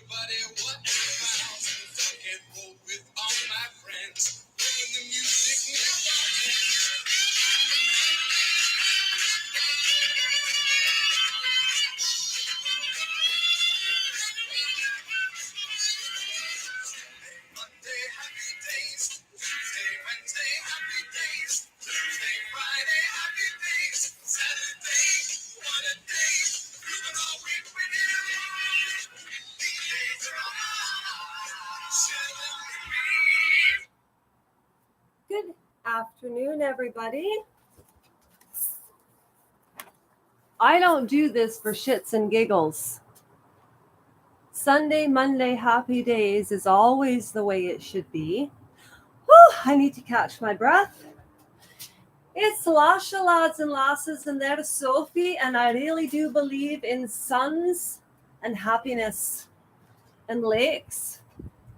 Buddy, what I found, talking hope with all my friends, when the music never ends. Monday, happy days. Tuesday, Wednesday, happy days. Thursday, Friday, happy days. Saturday, what a day. Moving all week with you. These days are all chilling with me. Good afternoon, everybody. I don't do this for shits and giggles. Sunday, Monday, happy days is always the way it should be. Whew, I need to catch my breath. It's Lasha, lads and lasses, and there's Sophie, and I really do believe in suns and happiness and lakes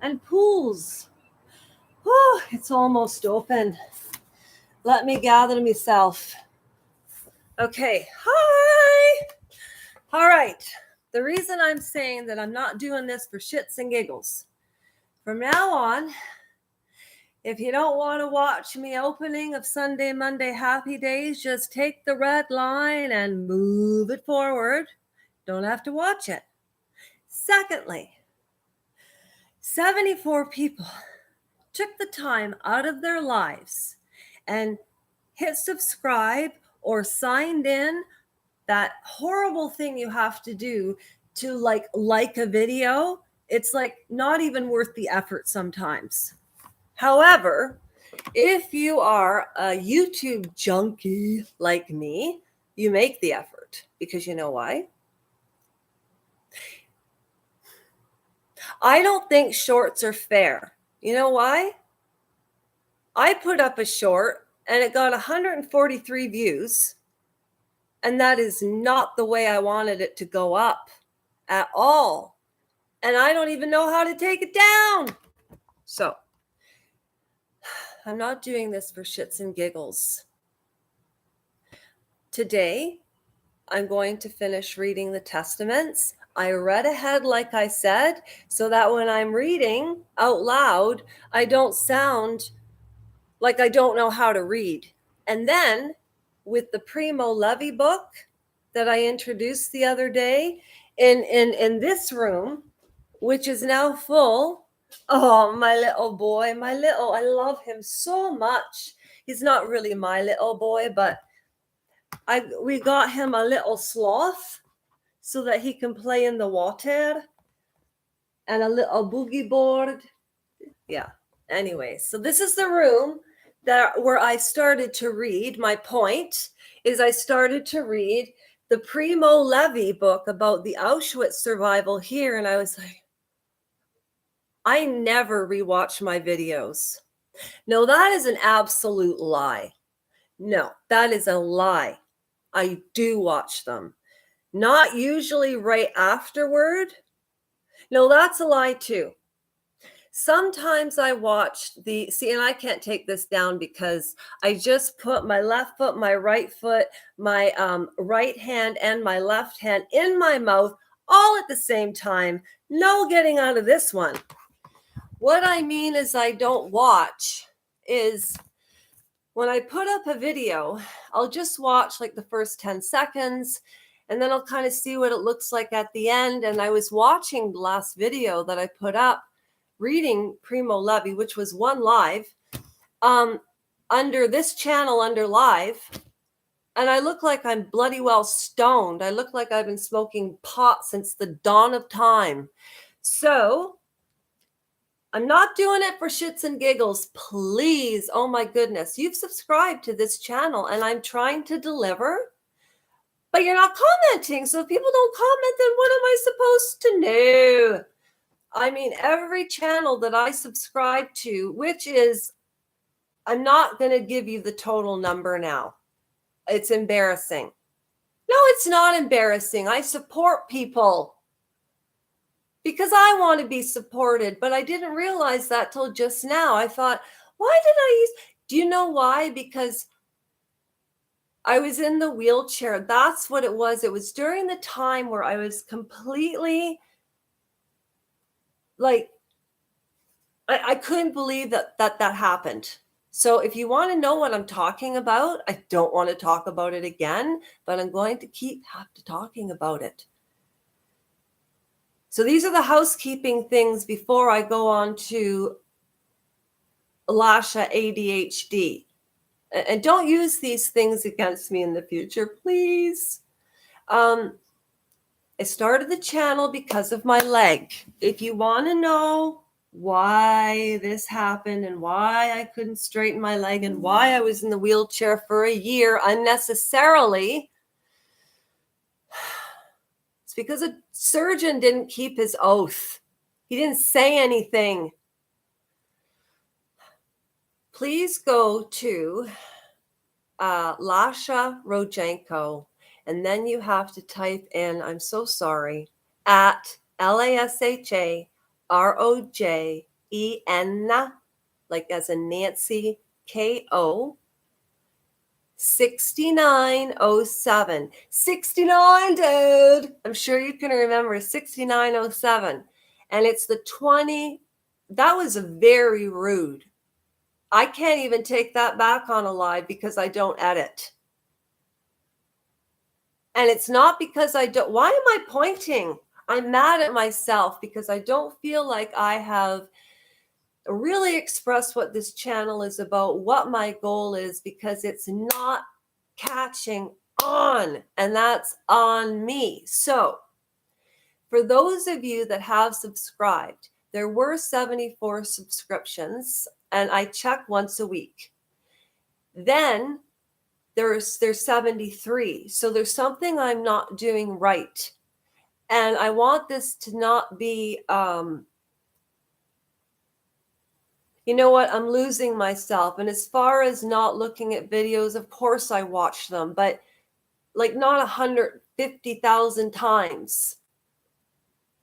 and pools. Whew, it's almost open. Let me gather myself. Okay, hi. All right. The reason I'm saying that I'm not doing this for shits and giggles, from now on, if you don't want to watch me opening of Sunday, Monday, happy days, just take the red line and move it forward. Don't have to watch it. Secondly, 74 people took the time out of their lives and hit subscribe or signed in. That horrible thing you have to do to like a video, it's like not even worth the effort sometimes. However, if you are a YouTube junkie like me, you make the effort because you know why? I don't think shorts are fair. You know why? I put up a short and it got 143 views. And that is not the way I wanted it to go up at all. And I don't even know how to take it down. So I'm not doing this for shits and giggles. Today, I'm going to finish reading the Testaments. I read ahead, like I said, so that when I'm reading out loud, I don't sound like I don't know how to read. And then with the Primo Levi book that I introduced the other day in this room, which is now full. Oh, my little boy, I love him so much. He's not really my little boy, but we got him a little sloth so that he can play in the water, and a little boogie board. Yeah. Anyway, so this is the room where I started to read. My point is I started to read the Primo Levi book about the Auschwitz survival here, and I was like, I never rewatch my videos. No, that is an absolute lie. No, that is a lie. I do watch them. Not usually right afterward. No, that's a lie too. Sometimes I watch and I can't take this down because I just put my left foot, my right foot, my right hand and my left hand in my mouth all at the same time. No getting out of this one. What I mean is I don't watch is when I put up a video, I'll just watch like the first 10 seconds and then I'll kind of see what it looks like at the end. And I was watching the last video that I put up reading Primo Levi, which was one live, under this channel, under live. And I look like I'm bloody well stoned. I look like I've been smoking pot since the dawn of time. So I'm not doing it for shits and giggles. Please, oh my goodness, you've subscribed to this channel and I'm trying to deliver, but you're not commenting. So if people don't comment, then what am I supposed to know? I mean, every channel that I subscribe to, which is, I'm not going to give you the total number now. It's embarrassing. No, it's not embarrassing. I support people because I want to be supported, but I didn't realize that till just now. I thought, why did I use, do you know why? Because I was in the wheelchair. That's what it was. It was during the time where I was completely like, I couldn't believe that happened. So if you want to know what I'm talking about, I don't want to talk about it again, but I'm going to have to talking about it. So these are the housekeeping things before I go on to Lasha ADHD. And don't use these things against me in the future, please. I started the channel because of my leg. If you want to know why this happened and why I couldn't straighten my leg and why I was in the wheelchair for a year unnecessarily, it's because a surgeon didn't keep his oath. He didn't say anything. Please go to Lasha Rojenko, and then you have to type in, I'm so sorry, at LASHA ROJEN, like as in Nancy, KO, 6907. 69, dude. I'm sure you can remember 6907. And it's the 20. That was very rude. I can't even take that back on a live because I don't edit. And it's not because I don't. Why am I pointing? I'm mad at myself because I don't feel like I have really expressed what this channel is about, what my goal is, because it's not catching on, and that's on me. So for those of you that have subscribed, there were 74 subscriptions, and I check once a week. Then there's 73. So there's something I'm not doing right. And I want this to not be, you know what, I'm losing myself. And as far as not looking at videos, of course I watch them, but like not 150,000 times.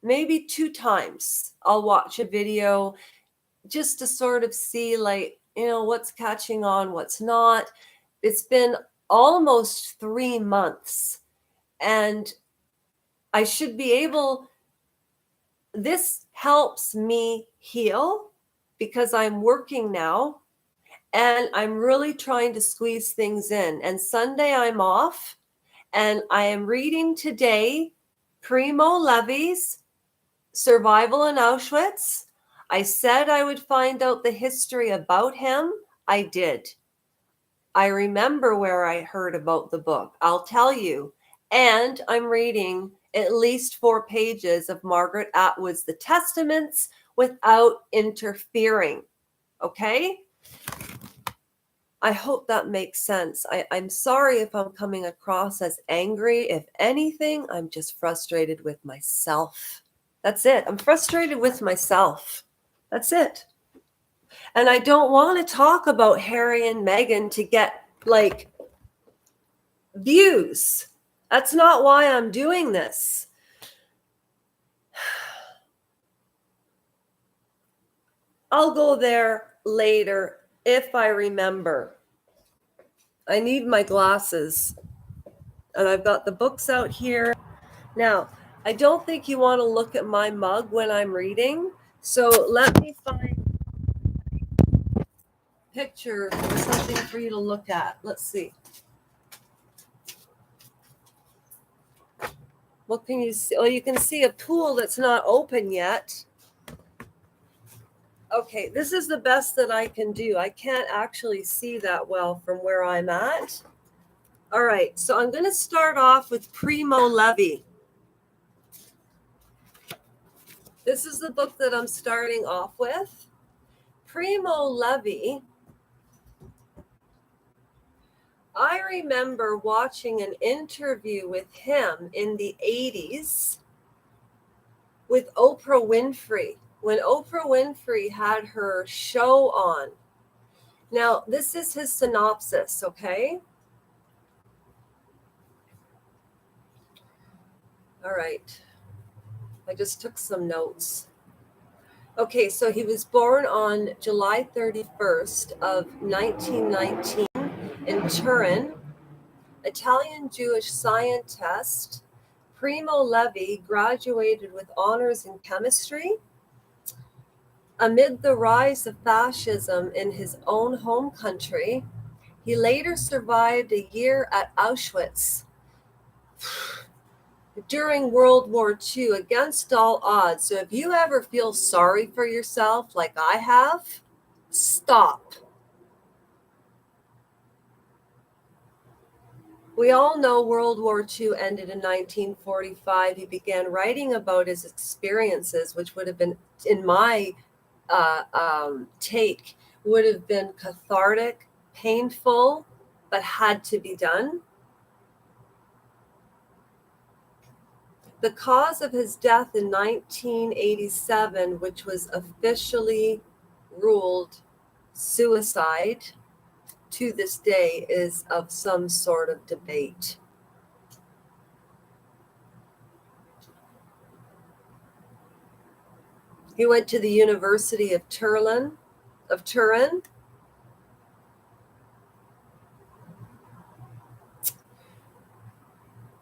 Maybe 2 times I'll watch a video just to sort of see, like, what's catching on, what's not. It's been almost 3 months, and I should be able, this helps me heal because I'm working now and I'm really trying to squeeze things in. And Sunday I'm off, and I am reading today Primo Levi's Survival in Auschwitz. I said I would find out the history about him. I did. I remember where I heard about the book. I'll tell you. And I'm reading at least 4 pages of Margaret Atwoods' The Testiments without interfering. Okay? I hope that makes sense. I'm sorry if I'm coming across as angry. If anything, I'm just frustrated with myself. That's it. I'm frustrated with myself. That's it. And I don't want to talk about Harry and Meghan to get, like, views. That's not why I'm doing this. I'll go there later if I remember. I need my glasses. And I've got the books out here. Now, I don't think you want to look at my mug when I'm reading. So let me find a picture or something for you to look at. Let's see. What can you see? Oh, you can see a pool that's not open yet. Okay, this is the best that I can do. I can't actually see that well from where I'm at. All right, so I'm going to start off with Primo Levi. This is the book that I'm starting off with. Primo Levi. I remember watching an interview with him in the 80s with Oprah Winfrey, when Oprah Winfrey had her show on. Now, this is his synopsis, okay? All right. I just took some notes. Okay, so he was born on July 31st of 1919 in Turin. Italian Jewish scientist Primo Levi graduated with honors in chemistry Amid the rise of fascism in his own home country, he later survived a year at Auschwitz. During World War II, against all odds. So if you ever feel sorry for yourself like I have, stop. We all know World War II ended in 1945. He began writing about his experiences, which would have been, in my take, would have been cathartic, painful, but had to be done. The cause of his death in 1987, which was officially ruled suicide, to this day is of some sort of debate. He went to the University of Turin.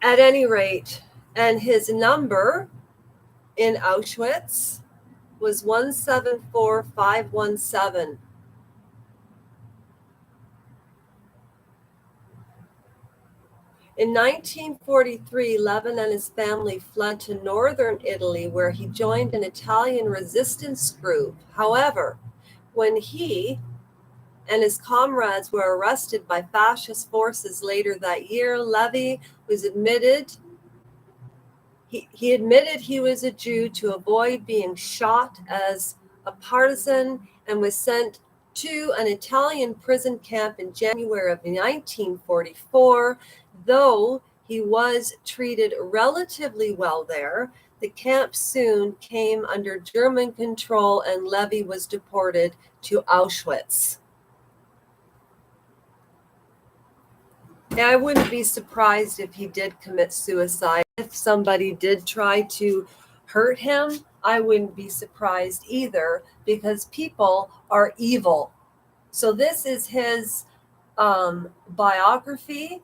At any rate, and his number in Auschwitz was 174517. In 1943, Levin and his family fled to northern Italy, where he joined an Italian resistance group. However, when he and his comrades were arrested by fascist forces later that year, Levi was admitted he admitted he was a Jew to avoid being shot as a partisan, and was sent to an Italian prison camp in January of 1944. Though he was treated relatively well there, the camp soon came under German control and Levi was deported to Auschwitz. Now, I wouldn't be surprised if he did commit suicide. If somebody did try to hurt him, I wouldn't be surprised either, because people are evil. So this is his biography.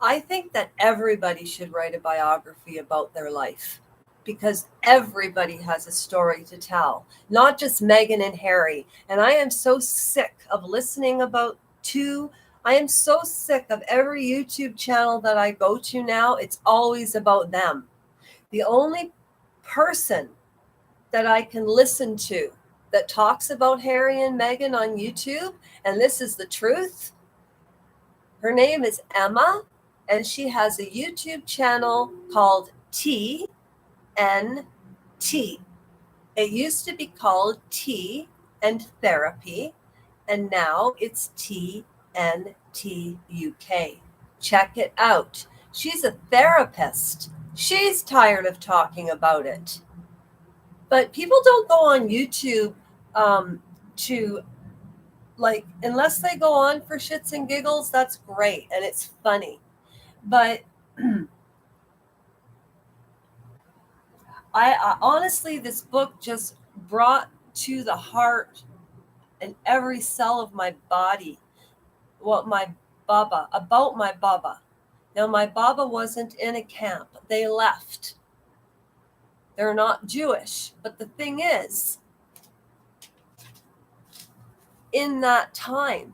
I think that everybody should write a biography about their life, because everybody has a story to tell, not just Meghan and Harry. And I am so sick of listening about I am so sick of every YouTube channel that I go to now. It's always about them. The only person that I can listen to that talks about Harry and Meghan on YouTube, and this is the truth, her name is Emma, and she has a YouTube channel called TNT. It used to be called Tea and Therapy, and now it's TNT UK. Check it out. She's a therapist. She's tired of talking about it. But people don't go on YouTube to, like, unless they go on for shits and giggles, that's great and it's funny. But I honestly, this book just brought to the heart and every cell of my body about my Baba. Now, my Baba wasn't in a camp. They left. They're not Jewish. But the thing is, in that time,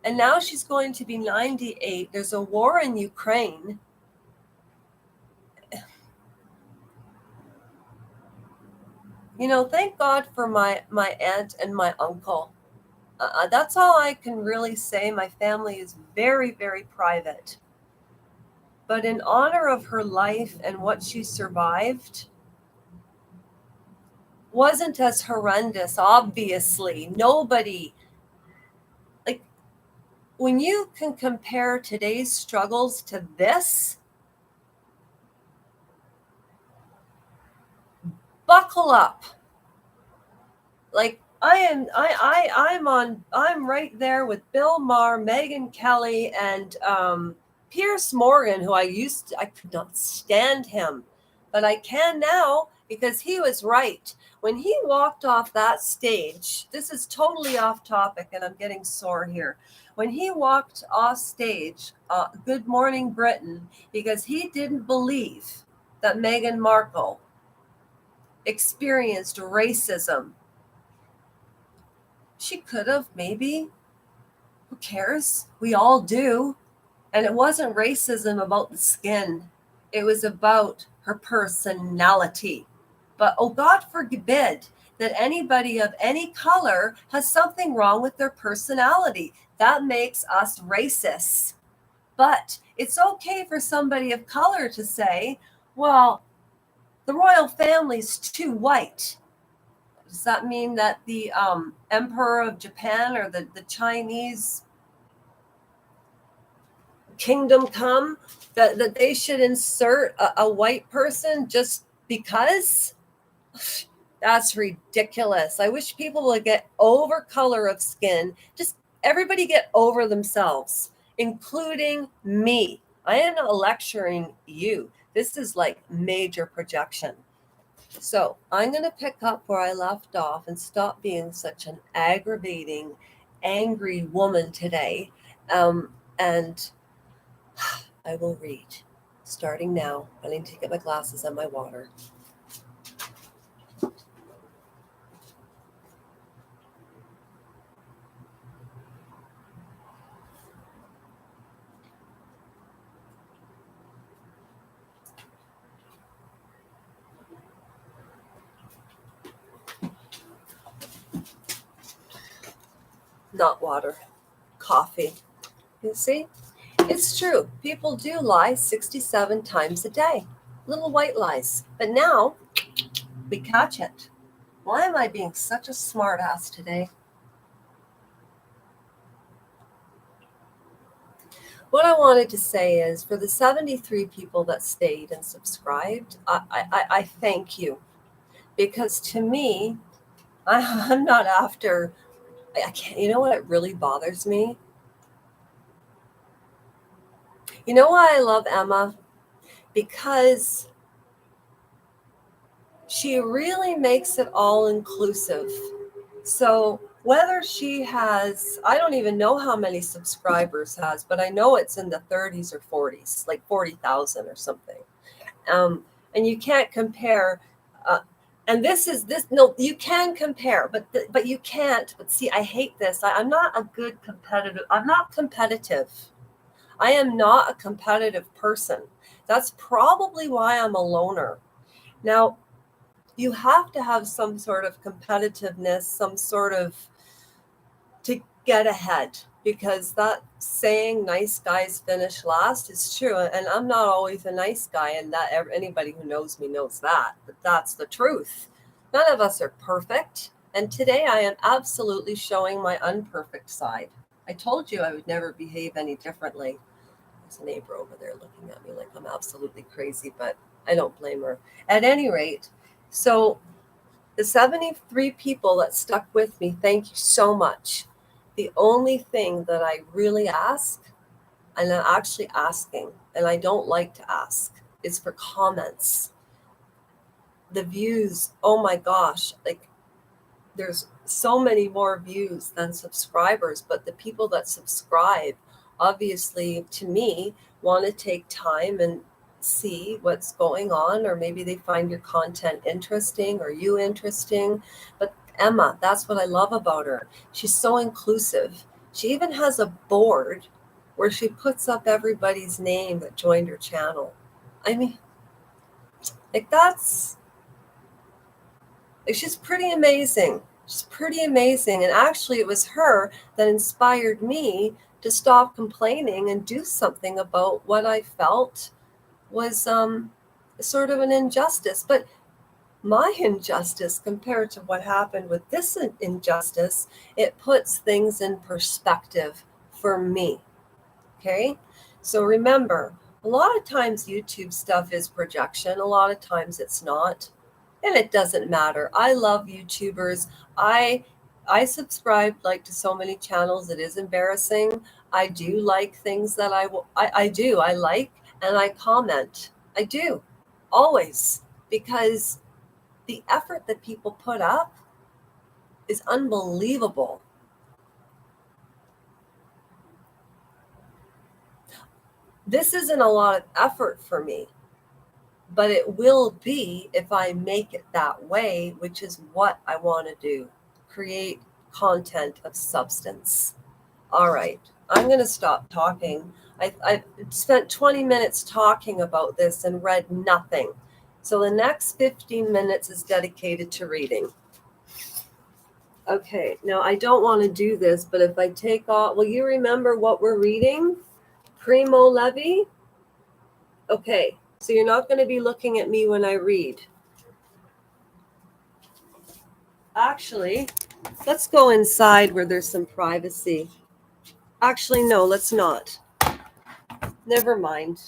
and now she's going to be 98, there's a war in Ukraine. Thank God for my aunt and my uncle. That's all I can really say. My family is very, very private. But in honor of her life and what she survived, wasn't as horrendous, obviously. Nobody, like, when you can compare today's struggles to this, buckle up. Like, I'm right there with Bill Maher, Megyn Kelly, and Piers Morgan, who I could not stand him, but I can now, because he was right. When he walked off that stage, this is totally off topic and I'm getting sore here. When he walked off stage, Good Morning Britain, because he didn't believe that Meghan Markle experienced racism. She could have, maybe. Who cares? We all do. And it wasn't racism about the skin, it was about her personality. But oh, God forbid that anybody of any color has something wrong with their personality. That makes us racists. But it's okay for somebody of color to say, well, the royal family's too white. Does that mean that the emperor of Japan or the Chinese kingdom come, that they should insert a white person just because? That's ridiculous. I wish people would get over color of skin. Just everybody get over themselves, including me. I am not lecturing you. This is like major projection. So I'm going to pick up where I left off and stop being such an aggravating, angry woman today. And I will read, starting now. I need to get my glasses and my water. Not water, coffee. You see? It's true. People do lie 67 times a day. Little white lies. But now we catch it. Why am I being such a smartass today? What I wanted to say is, for the 73 people that stayed and subscribed, I thank you. Because to me, I'm not after, I can't, you know what, it really bothers me? You know why I love Emma? Because she really makes it all inclusive. So whether she has, I don't even know how many subscribers has, but I know it's in the 30s or 40s, like 40,000 or something. And you can't compare. And this, no, you can compare, but you can't. But see, I hate this. I'm not a good competitive. I'm not competitive. I am not a competitive person. That's probably why I'm a loner. Now, you have to have some sort of competitiveness, some sort of to get ahead, because that saying nice guys finish last is true, and I'm not always a nice guy, and that anybody who knows me knows that, but that's the truth. None of us are perfect, and today I am absolutely showing my unperfect side. I told you I would never behave any differently. There's a neighbor over there looking at me like I'm absolutely crazy, but I don't blame her. At any rate, so the 73 people that stuck with me, thank you so much. The only thing that I really ask, and I'm actually asking, and I don't like to ask, is for comments. The views, oh my gosh, like there's so many more views than subscribers, but the people that subscribe, obviously, to me, want to take time and see what's going on, or maybe they find your content interesting or you interesting. But Emma, that's what I love about her. She's so inclusive. She even has a board where she puts up everybody's name that joined her channel. I mean, like she's pretty amazing. She's pretty amazing. And actually, it was her that inspired me to stop complaining and do something about what I felt was sort of an injustice. But my injustice compared to what happened with this injustice, it puts things in perspective for me. Okay? So remember, a lot of times YouTube stuff is projection, a lot of times it's not. And it doesn't matter. I love YouTubers. I subscribe like to so many channels. It is embarrassing. I do like things that I do. I like and I comment. I do. Always. Because the effort that people put up is unbelievable. This isn't a lot of effort for me, but it will be if I make it that way, which is what I want to do. Create content of substance. All right, I'm going to stop talking. I've spent 20 minutes talking about this and read nothing. So the next 15 minutes is dedicated to reading. Okay, now I don't want to do this, but if I take off, will you remember what we're reading? Primo Levi? Okay, so you're not going to be looking at me when I read. Actually, let's go inside where there's some privacy. Actually, no, let's not. Never mind.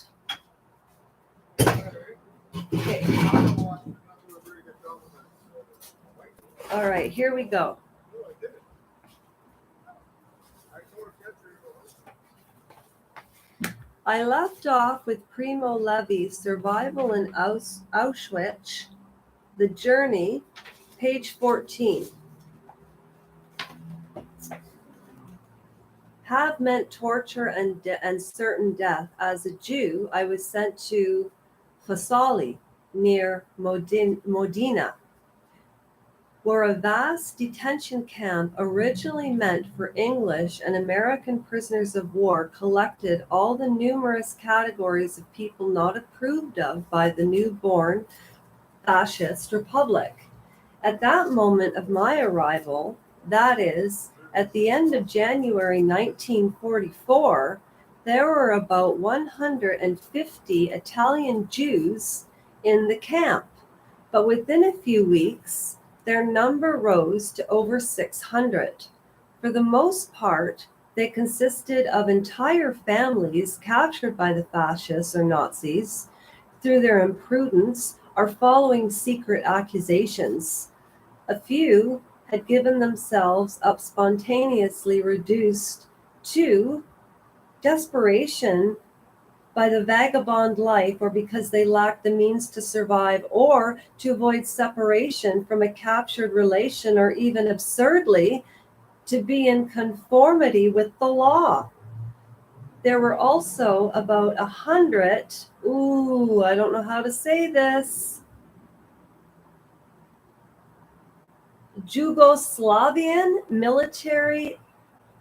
Okay. All right, here we go. I left off with Primo Levi's Survival in Auschwitz, The Journey, page 14. Have meant torture and certain death. As a Jew, I was sent to Fasali, near Modena, where a vast detention camp originally meant for English and American prisoners of war collected all the numerous categories of people not approved of by the newborn fascist republic. At that moment of my arrival, that is, at the end of January 1944, there were about 150 Italian Jews in the camp, but within a few weeks, their number rose to over 600. For the most part, they consisted of entire families captured by the fascists or Nazis through their imprudence or following secret accusations. A few had given themselves up spontaneously, reduced to desperation by the vagabond life, or because they lacked the means to survive or to avoid separation from a captured relation, or even absurdly to be in conformity with the law. There were also about 100, I don't know how to say this, Yugoslavian military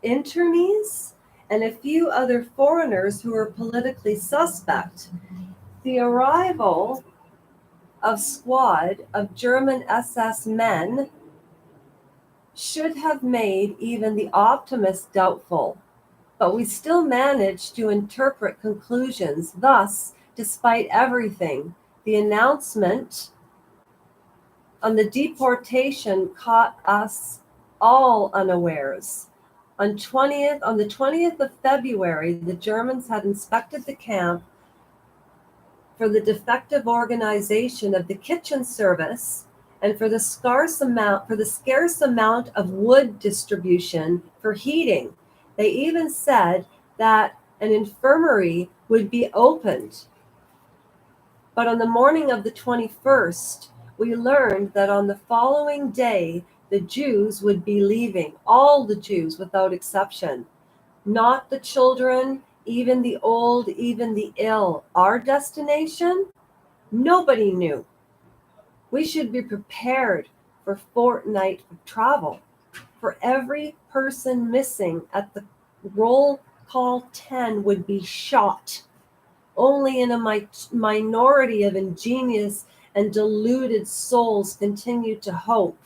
internees and a few other foreigners who were politically suspect. The arrival of squad of German SS men should have made even the optimist doubtful, but we still managed to interpret conclusions. Thus, despite everything, the announcement on the deportation caught us all unawares. On the 20th of February, the Germans had inspected the camp for the defective organization of the kitchen service and for the scarce amount of wood distribution for heating. They even said that an infirmary would be opened. But on the morning of the 21st, we learned that on the following day, the Jews would be leaving, all the Jews without exception, not the children, even the old, even the ill. Our destination? Nobody knew. We should be prepared for a fortnight of travel. For every person missing at the roll call 10 would be shot. Only in a minority of ingenious and deluded souls continued to hope.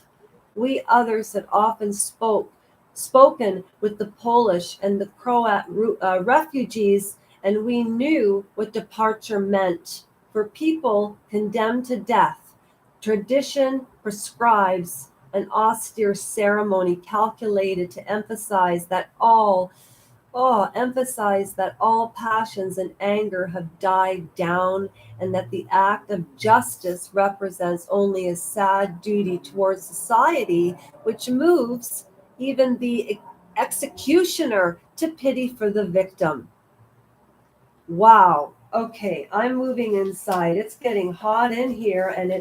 We others had often spoken with the Polish and the Croat refugees, and we knew what departure meant. For people condemned to death, tradition prescribes an austere ceremony calculated to emphasize that all passions and anger have died down, and that the act of justice represents only a sad duty towards society, which moves even the executioner to pity for the victim. Wow. Okay, I'm moving inside. It's getting hot in here, and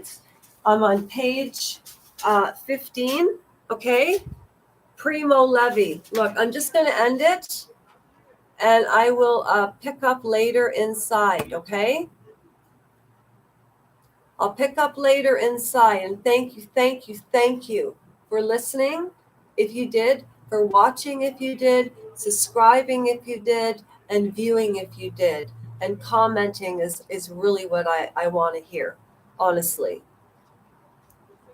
I'm on page 15. Okay. Primo Levi. Look, I'm just going to end it, and I will pick up later inside, okay? I'll pick up later inside, and thank you for listening if you did, for watching if you did, subscribing if you did, and viewing if you did. And commenting is really what I want to hear, honestly.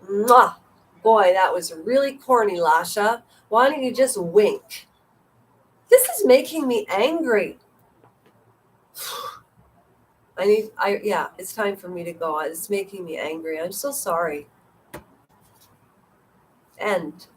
Mwah! Boy, that was really corny, Lasha. Why don't you just wink? This is making me angry. Yeah, it's time for me to go. It's making me angry. I'm so sorry. End.